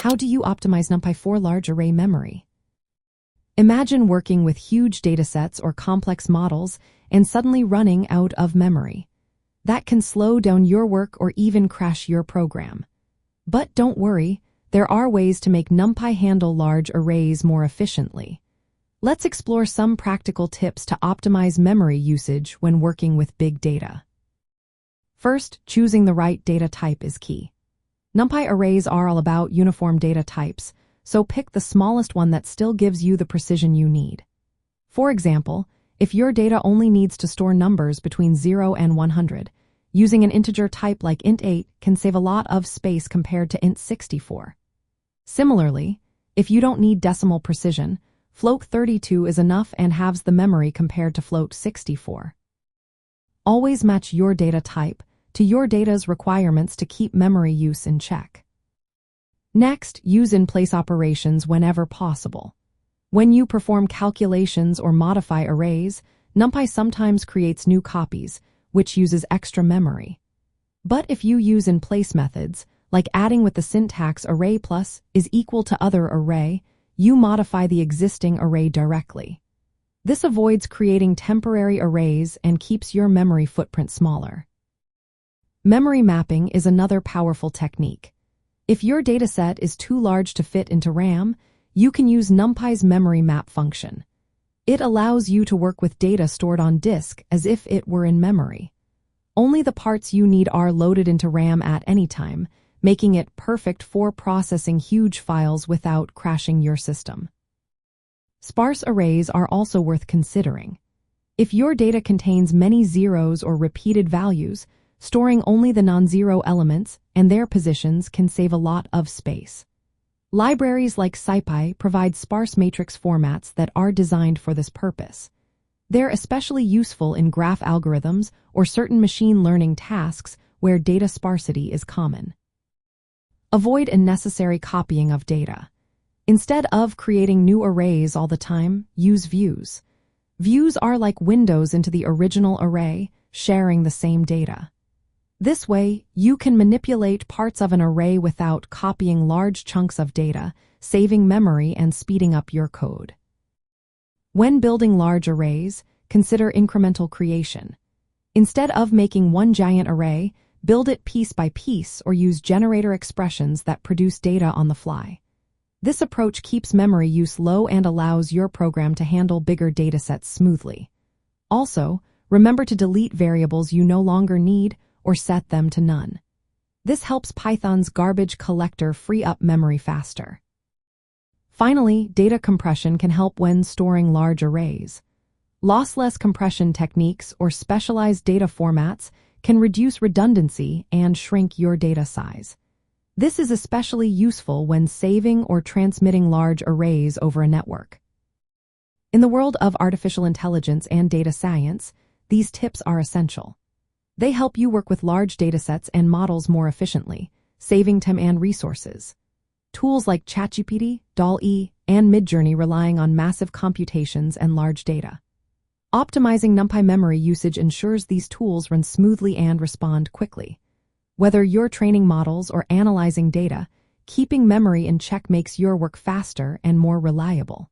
How do you optimize NumPy for large array memory? Imagine working with huge datasets or complex models and suddenly running out of memory. That can slow down your work or even crash your program. But don't worry, there are ways to make NumPy handle large arrays more efficiently. Let's explore some practical tips to optimize memory usage when working with big data. First, choosing the right data type is key. NumPy arrays are all about uniform data types, so pick the smallest one that still gives you the precision you need. For example, if your data only needs to store numbers between 0 and 100, using an integer type like int8 can save a lot of space compared to int64. Similarly, if you don't need decimal precision, float32 is enough and halves the memory compared to float64. Always match your data type to your data's requirements to keep memory use in check. Next, use in-place operations whenever possible. When you perform calculations or modify arrays, NumPy sometimes creates new copies, which uses extra memory. But if you use in-place methods, like adding with the syntax array plus is equal to other array, you modify the existing array directly. This avoids creating temporary arrays and keeps your memory footprint smaller. Memory mapping is another powerful technique. If your dataset is too large to fit into RAM, you can use NumPy's memory map function. It allows you to work with data stored on disk as if it were in memory. Only the parts you need are loaded into RAM at any time, making it perfect for processing huge files without crashing your system. Sparse arrays are also worth considering. If your data contains many zeros or repeated values, storing only the non-zero elements and their positions can save a lot of space. Libraries like SciPy provide sparse matrix formats that are designed for this purpose. They're especially useful in graph algorithms or certain machine learning tasks where data sparsity is common. Avoid unnecessary copying of data. Instead of creating new arrays all the time, use views. Views are like windows into the original array, sharing the same data. This way, you can manipulate parts of an array without copying large chunks of data, saving memory and speeding up your code. When building large arrays, consider incremental creation. Instead of making one giant array, build it piece by piece or use generator expressions that produce data on the fly. This approach keeps memory use low and allows your program to handle bigger datasets smoothly. Also, remember to delete variables you no longer need or set them to none. This helps Python's garbage collector free up memory faster. Finally, data compression can help when storing large arrays. Lossless compression techniques or specialized data formats can reduce redundancy and shrink your data size. This is especially useful when saving or transmitting large arrays over a network. In the world of artificial intelligence and data science, these tips are essential. They help you work with large datasets and models more efficiently, saving time and resources. Tools like ChatGPT, DALL-E, and Midjourney relying on massive computations and large data. Optimizing NumPy memory usage ensures these tools run smoothly and respond quickly. Whether you're training models or analyzing data, keeping memory in check makes your work faster and more reliable.